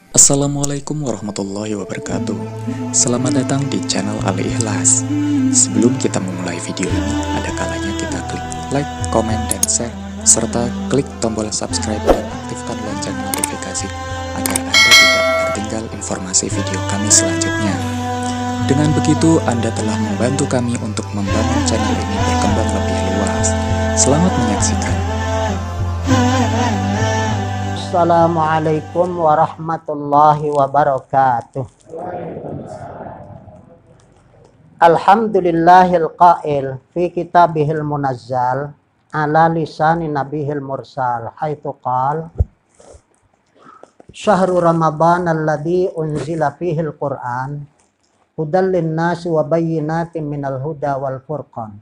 Assalamualaikum warahmatullahi wabarakatuh. Selamat datang di channel Al-Ikhlas. Sebelum kita memulai video ini, ada kalanya kita klik like, comment, dan share, serta klik tombol subscribe dan aktifkan lonceng notifikasi agar Anda tidak tertinggal informasi video kami selanjutnya. Dengan begitu, Anda telah membantu kami untuk membangun channel ini berkembang lebih luas. Selamat menyaksikan. Assalamualaikum warahmatullahi wabarakatuh. Alhamdulillahil qail fi kitabihil munazzal ala lisani nabihil mursal haitsu qala Syahrul Ramadan alladzi unzila fihil Qur'an hudal linnasi wa bayyinatin minal huda wal furqan.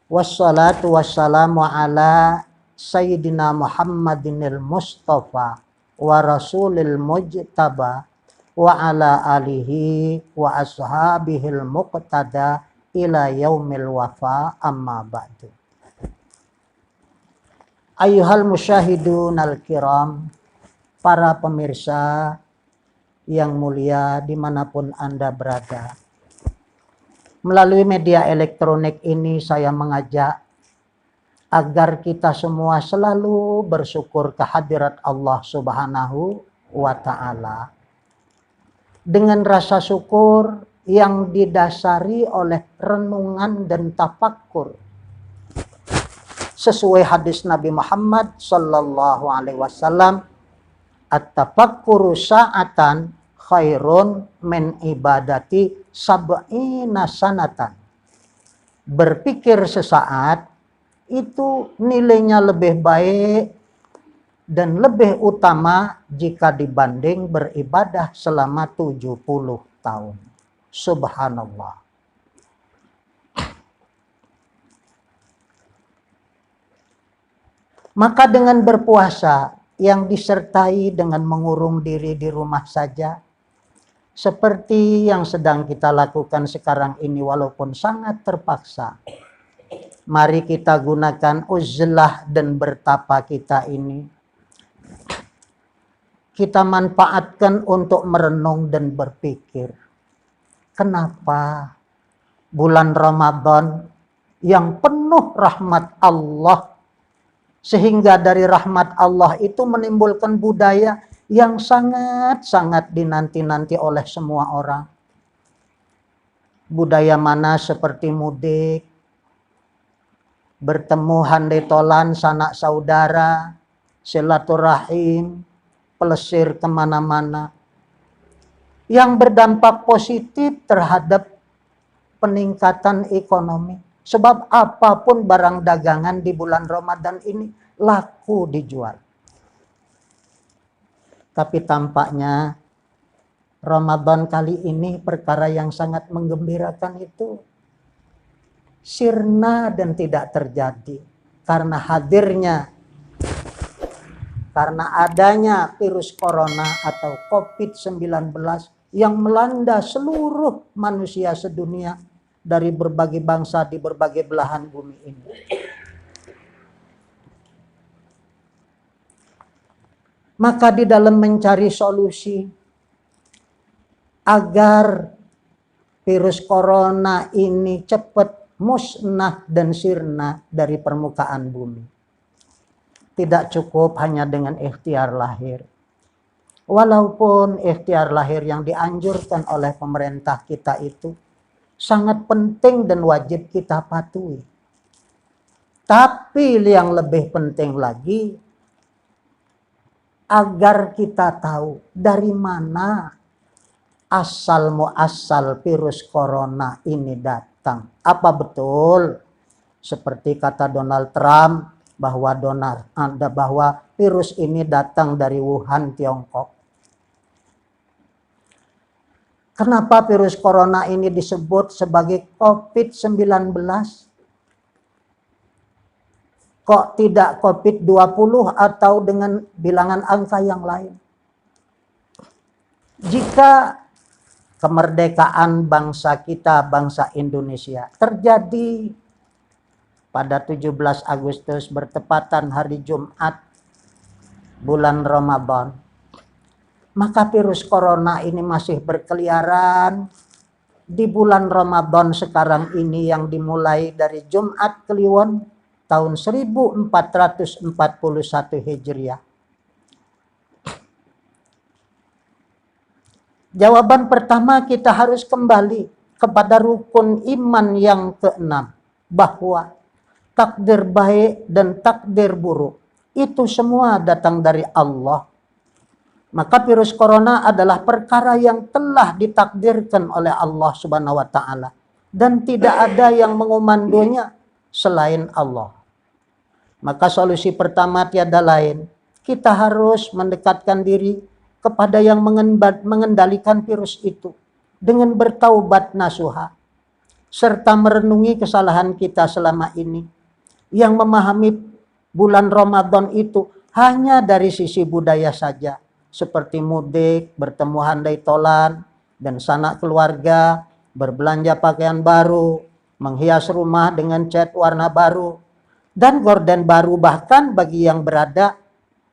Wassalatu wassalamu ala Sayyidina Muhammadinil Mustafa wa Rasulil Mujtaba wa ala alihi wa ashabihil muqtada ila yaumil wafa amma ba'du. Ayyuhal musyahidun al-kiram, para pemirsa yang mulia dimanapun Anda berada. Melalui media elektronik ini saya mengajak agar kita semua selalu bersyukur kehadirat Allah Subhanahu wa Ta'ala dengan rasa syukur yang didasari oleh renungan dan tafakkur sesuai hadis Nabi Muhammad sallallahu alaihi wasallam, at-tafakkuru sa'atan khairun min ibadati sab'ina sanatan. Berpikir sesaat itu nilainya lebih baik dan lebih utama jika dibanding beribadah selama 70 tahun. Subhanallah. Maka dengan berpuasa yang disertai dengan mengurung diri di rumah saja, seperti yang sedang kita lakukan sekarang ini walaupun sangat terpaksa, mari kita gunakan uzlah dan bertapa kita ini. Kita manfaatkan untuk merenung dan berpikir. Kenapa bulan Ramadan yang penuh rahmat Allah, sehingga dari rahmat Allah itu menimbulkan budaya yang sangat-sangat dinanti-nanti oleh semua orang. Budaya mana seperti mudik, bertemu handai tolan sanak saudara, silaturahim, pelesir kemana-mana, yang berdampak positif terhadap peningkatan ekonomi. Sebab apapun barang dagangan di bulan Ramadan ini laku dijual. Tapi tampaknya Ramadan kali ini perkara yang sangat menggembirakan itu sirna dan tidak terjadi karena adanya virus corona atau COVID-19 yang melanda seluruh manusia sedunia dari berbagai bangsa di berbagai belahan bumi ini. Maka di dalam mencari solusi agar virus corona ini cepat musnah dan sirna dari permukaan bumi, tidak cukup hanya dengan ikhtiar lahir. Walaupun ikhtiar lahir yang dianjurkan oleh pemerintah kita itu sangat penting dan wajib kita patuhi. Tapi yang lebih penting lagi, agar kita tahu dari mana asal muasal virus corona ini datang. Apa betul seperti kata Donald Trump bahwa virus ini datang dari Wuhan, Tiongkok? Kenapa virus corona ini disebut sebagai COVID-19? Kok tidak COVID-20 atau dengan bilangan angka yang lain? Jika kemerdekaan bangsa kita, bangsa Indonesia, terjadi pada 17 Agustus bertepatan hari Jumat bulan Ramadan, maka virus corona ini masih berkeliaran di bulan Ramadan sekarang ini yang dimulai dari Jumat Kliwon tahun 1441 Hijriah. Jawaban pertama, kita harus kembali kepada rukun iman yang keenam, bahwa takdir baik dan takdir buruk itu semua datang dari Allah. Maka virus corona adalah perkara yang telah ditakdirkan oleh Allah Subhanahu wa taala dan tidak ada yang mengomandonya selain Allah. Maka solusi pertama tiada lain, kita harus mendekatkan diri kepada yang mengendalikan virus itu dengan bertaubat nasuha serta merenungi kesalahan kita selama ini yang memahami bulan Ramadan itu hanya dari sisi budaya saja, seperti mudik, bertemu handai tolan dan sanak keluarga, berbelanja pakaian baru, menghias rumah dengan cat warna baru dan gorden baru, bahkan bagi yang berada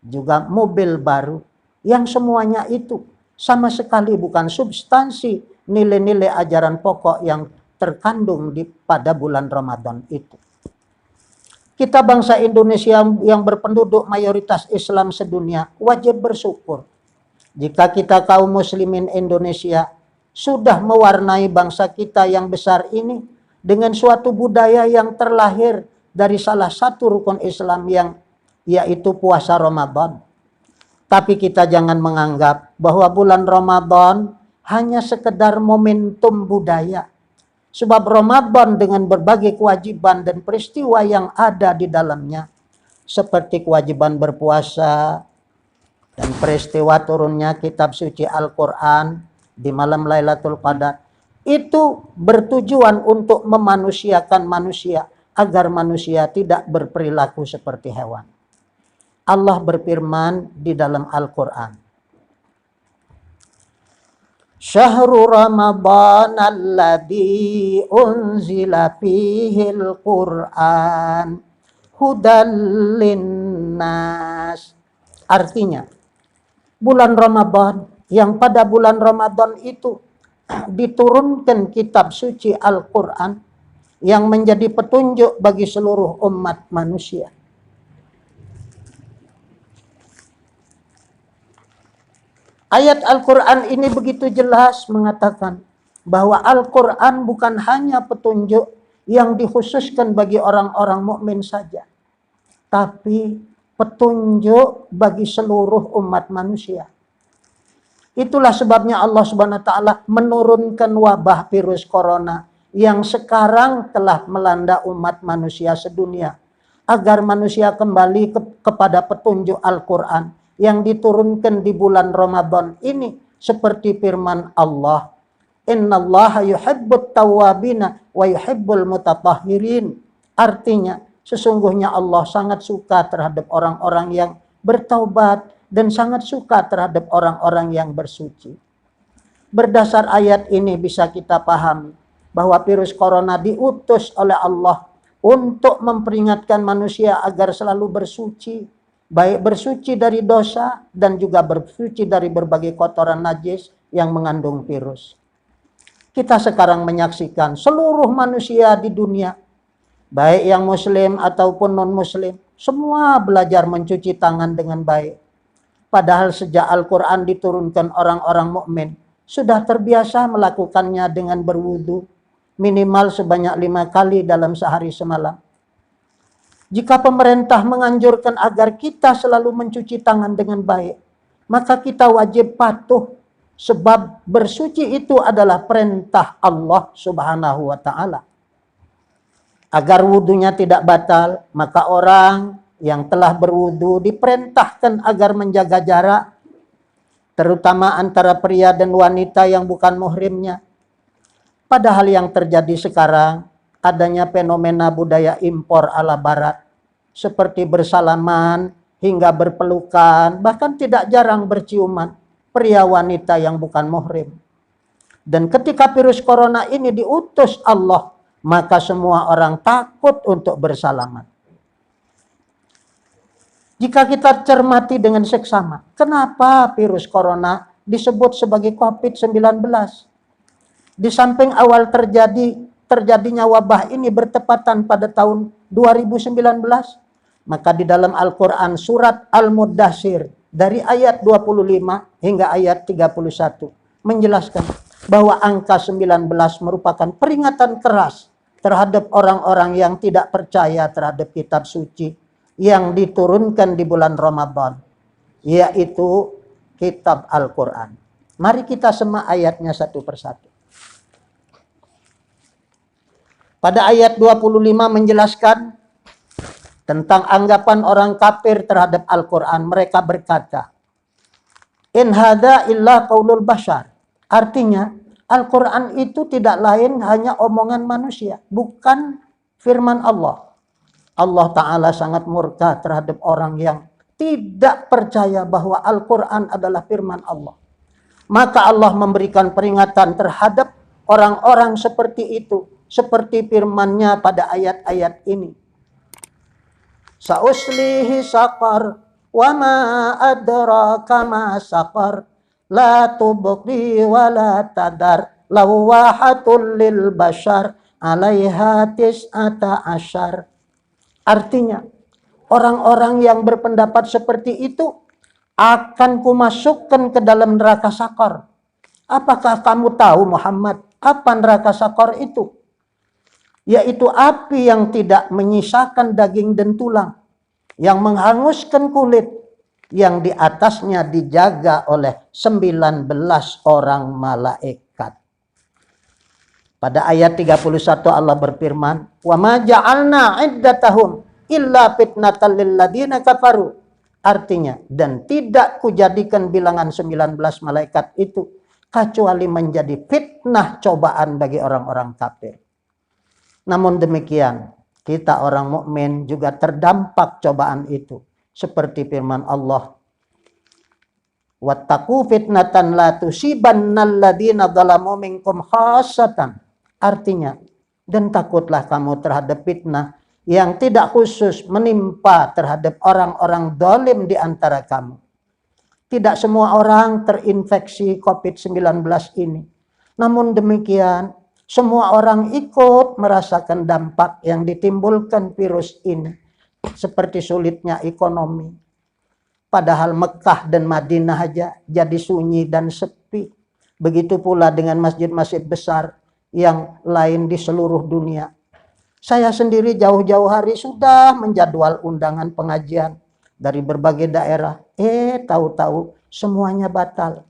juga mobil baru, yang semuanya itu sama sekali bukan substansi nilai-nilai ajaran pokok yang terkandung pada bulan Ramadan itu. Kita bangsa Indonesia yang berpenduduk mayoritas Islam sedunia wajib bersyukur jika kita kaum muslimin Indonesia sudah mewarnai bangsa kita yang besar ini dengan suatu budaya yang terlahir dari salah satu rukun Islam yaitu puasa Ramadan. Tapi kita jangan menganggap bahwa bulan Ramadan hanya sekedar momentum budaya. Sebab Ramadan dengan berbagai kewajiban dan peristiwa yang ada di dalamnya, seperti kewajiban berpuasa dan peristiwa turunnya kitab suci Al-Quran di malam Lailatul Qadar, itu bertujuan untuk memanusiakan manusia agar manusia tidak berperilaku seperti hewan. Allah berfirman di dalam Al-Quran, Syahrul Ramadan alladzi unzila fihil Qur'an hudal linnas. Artinya, bulan Ramadan yang pada bulan Ramadan itu diturunkan kitab suci Al-Quran yang menjadi petunjuk bagi seluruh umat manusia. Ayat Al-Quran ini begitu jelas mengatakan bahwa Al-Quran bukan hanya petunjuk yang dikhususkan bagi orang-orang mukmin saja, tapi petunjuk bagi seluruh umat manusia. Itulah sebabnya Allah Subhanahu wa taala menurunkan wabah virus corona yang sekarang telah melanda umat manusia sedunia agar manusia kembali kepada petunjuk Al-Quran yang diturunkan di bulan Ramadan ini, seperti firman Allah, Innallaha yuhibbut tawwabina wa yuhibbul mutatahhirin. Artinya, sesungguhnya Allah sangat suka terhadap orang-orang yang bertaubat dan sangat suka terhadap orang-orang yang bersuci. Berdasar ayat ini bisa kita pahami bahwa virus corona diutus oleh Allah untuk memperingatkan manusia agar selalu bersuci, baik bersuci dari dosa dan juga bersuci dari berbagai kotoran najis yang mengandung virus. Kita sekarang menyaksikan seluruh manusia di dunia, baik yang muslim ataupun non-muslim, semua belajar mencuci tangan dengan baik. Padahal sejak Al-Quran diturunkan, orang-orang mukmin sudah terbiasa melakukannya dengan berwudu minimal sebanyak 5 kali dalam sehari semalam. Jika pemerintah menganjurkan agar kita selalu mencuci tangan dengan baik, maka kita wajib patuh, sebab bersuci itu adalah perintah Allah Subhanahu wa taala. Agar wudunya tidak batal, maka orang yang telah berwudu diperintahkan agar menjaga jarak, terutama antara pria dan wanita yang bukan muhrimnya. Padahal yang terjadi sekarang adanya fenomena budaya impor ala barat, seperti bersalaman hingga berpelukan, bahkan tidak jarang berciuman pria wanita yang bukan muhrim. Dan ketika virus corona ini diutus Allah, maka semua orang takut untuk bersalaman. Jika kita cermati dengan seksama, kenapa virus corona disebut sebagai COVID-19. Di samping awal terjadinya wabah ini bertepatan pada tahun 2019, maka di dalam Al-Quran surat Al-Muddatsir dari ayat 25 hingga ayat 31 menjelaskan bahwa angka 19 merupakan peringatan keras terhadap orang-orang yang tidak percaya terhadap kitab suci yang diturunkan di bulan Ramadan, yaitu kitab Al-Quran. Mari kita simak ayatnya satu persatu. Pada ayat 25 menjelaskan tentang anggapan orang kafir terhadap Al-Quran. Mereka berkata, in hadza illa qaulul bashar. Artinya, Al-Quran itu tidak lain hanya omongan manusia, bukan firman Allah. Allah Ta'ala sangat murka terhadap orang yang tidak percaya bahwa Al-Quran adalah firman Allah. Maka Allah memberikan peringatan terhadap orang-orang seperti itu, seperti firman-Nya pada ayat-ayat ini. Sa'uslihi saqar wa ma adraka ma saqar la tubqi wa la tadar lawahatul lil bashar 'alaiha tis'ata asyar. Artinya, orang-orang yang berpendapat seperti itu akan kumasukkan ke dalam neraka sakar. Apakah kamu tahu Muhammad apa neraka sakar itu? Yaitu api yang tidak menyisakan daging dan tulang, yang menghanguskan kulit, yang di atasnya dijaga oleh 19 orang malaikat. Pada ayat 31 Allah berfirman, "Wa ma ja'alna 'iddatahum illa fitnatan lil ladzina kafaru." Artinya, dan tidak kujadikan bilangan 19 malaikat itu kecuali menjadi fitnah cobaan bagi orang-orang kafir. Namun demikian, kita orang mukmin juga terdampak cobaan itu. Seperti firman Allah, wattaqu fitnatan la tusibannal ladzina dzalamu minkum khassatan. Artinya, dan takutlah kamu terhadap fitnah yang tidak khusus menimpa terhadap orang-orang zalim di antara kamu. Tidak semua orang terinfeksi COVID-19 ini. Namun demikian, semua orang ikut merasakan dampak yang ditimbulkan virus ini. Seperti sulitnya ekonomi. Padahal Mekah dan Madinah aja jadi sunyi dan sepi. Begitu pula dengan masjid-masjid besar yang lain di seluruh dunia. Saya sendiri jauh-jauh hari sudah menjadwal undangan pengajian dari berbagai daerah. Tahu-tahu semuanya batal.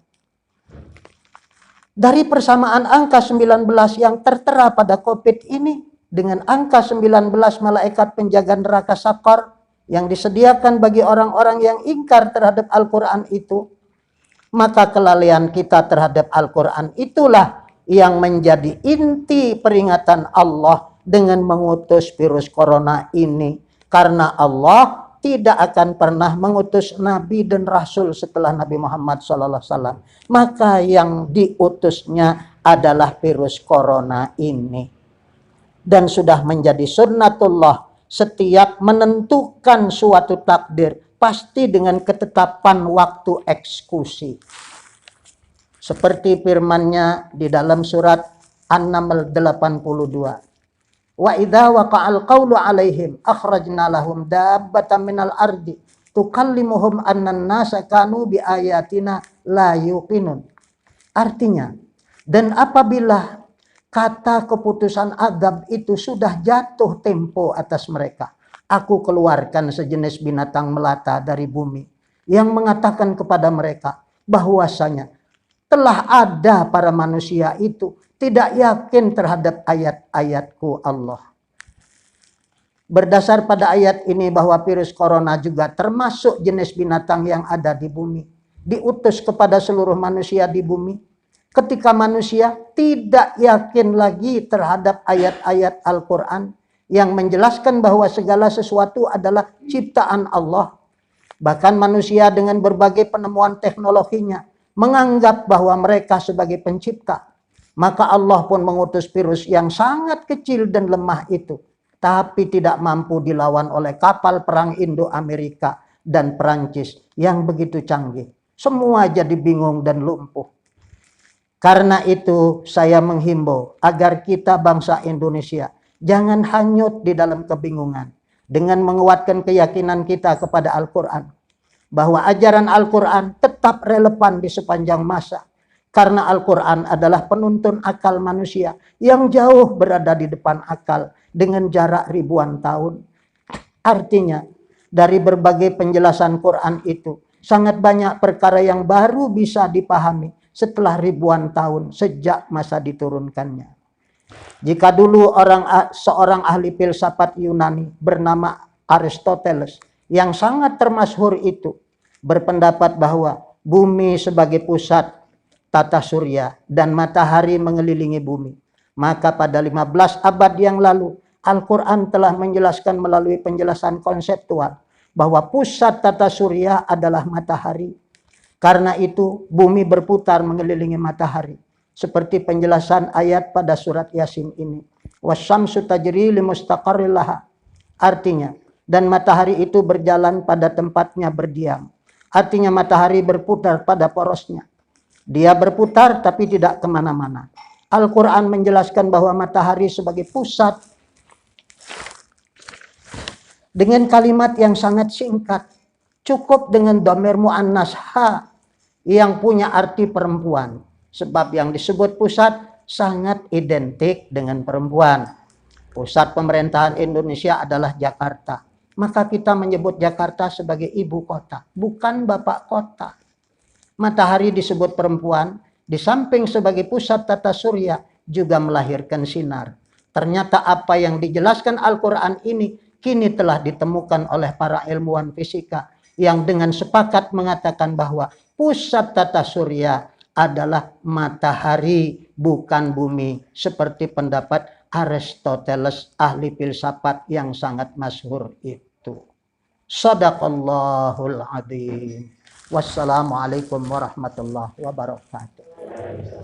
Dari persamaan angka 19 yang tertera pada COVID ini dengan angka 19 malaikat penjaga neraka sakar yang disediakan bagi orang-orang yang ingkar terhadap Al-Quran itu, maka kelalaian kita terhadap Al-Quran itulah yang menjadi inti peringatan Allah dengan mengutus virus corona ini. Karena Allah tidak akan pernah mengutus Nabi dan Rasul setelah Nabi Muhammad SAW. Maka yang diutusnya adalah virus corona ini. Dan sudah menjadi sunnatullah setiap menentukan suatu takdir. Pasti dengan ketetapan waktu eksekusi. Seperti firman-Nya di dalam surat An-Naml 82. Wa idza waqa'al qawlu 'alaihim akhrajna lahum dabbatan minal ardi tukallimuhum annan nasa kanu bi ayatina la yuqinun. Artinya, dan apabila kata keputusan azab itu sudah jatuh tempo atas mereka, aku keluarkan sejenis binatang melata dari bumi yang mengatakan kepada mereka bahwasanya telah ada para manusia itu tidak yakin terhadap ayat-ayatku Allah. Berdasar pada ayat ini bahwa virus corona juga termasuk jenis binatang yang ada di bumi. Diutus kepada seluruh manusia di bumi. Ketika manusia tidak yakin lagi terhadap ayat-ayat Al-Quran yang menjelaskan bahwa segala sesuatu adalah ciptaan Allah. Bahkan manusia dengan berbagai penemuan teknologinya menganggap bahwa mereka sebagai pencipta. Maka Allah pun mengutus virus yang sangat kecil dan lemah itu. Tapi tidak mampu dilawan oleh kapal perang Indo-Amerika dan Perancis yang begitu canggih. Semua jadi bingung dan lumpuh. Karena itu saya menghimbau agar kita bangsa Indonesia jangan hanyut di dalam kebingungan. Dengan menguatkan keyakinan kita kepada Al-Quran. Bahwa ajaran Al-Quran tetap relevan di sepanjang masa. Karena Al-Quran adalah penuntun akal manusia yang jauh berada di depan akal dengan jarak ribuan tahun. Artinya, dari berbagai penjelasan Quran itu, sangat banyak perkara yang baru bisa dipahami setelah ribuan tahun sejak masa diturunkannya. Jika dulu seorang ahli filsafat Yunani bernama Aristoteles yang sangat termasyhur itu berpendapat bahwa bumi sebagai pusat tata surya dan matahari mengelilingi bumi. Maka pada 15 abad yang lalu Al-Quran telah menjelaskan melalui penjelasan konseptual bahwa pusat tata surya adalah matahari. Karena itu bumi berputar mengelilingi matahari. Seperti penjelasan ayat pada surat Yasin ini. Wasyamsu tajri limustaqarril laha. Artinya, dan matahari itu berjalan pada tempatnya berdiam. Artinya matahari berputar pada porosnya. Dia berputar tapi tidak kemana-mana. Al-Quran menjelaskan bahwa matahari sebagai pusat dengan kalimat yang sangat singkat. Cukup dengan dhamir muannas ha yang punya arti perempuan. Sebab yang disebut pusat sangat identik dengan perempuan. Pusat pemerintahan Indonesia adalah Jakarta. Maka kita menyebut Jakarta sebagai ibu kota, bukan bapak kota. Matahari disebut perempuan, di samping sebagai pusat tata surya juga melahirkan sinar. Ternyata apa yang dijelaskan Al-Quran ini kini telah ditemukan oleh para ilmuwan fisika yang dengan sepakat mengatakan bahwa pusat tata surya adalah matahari bukan bumi, seperti pendapat Aristoteles ahli filsafat yang sangat masyhur itu. Shadaqallahul adzim. Wassalamualaikum warahmatullahi wabarakatuh.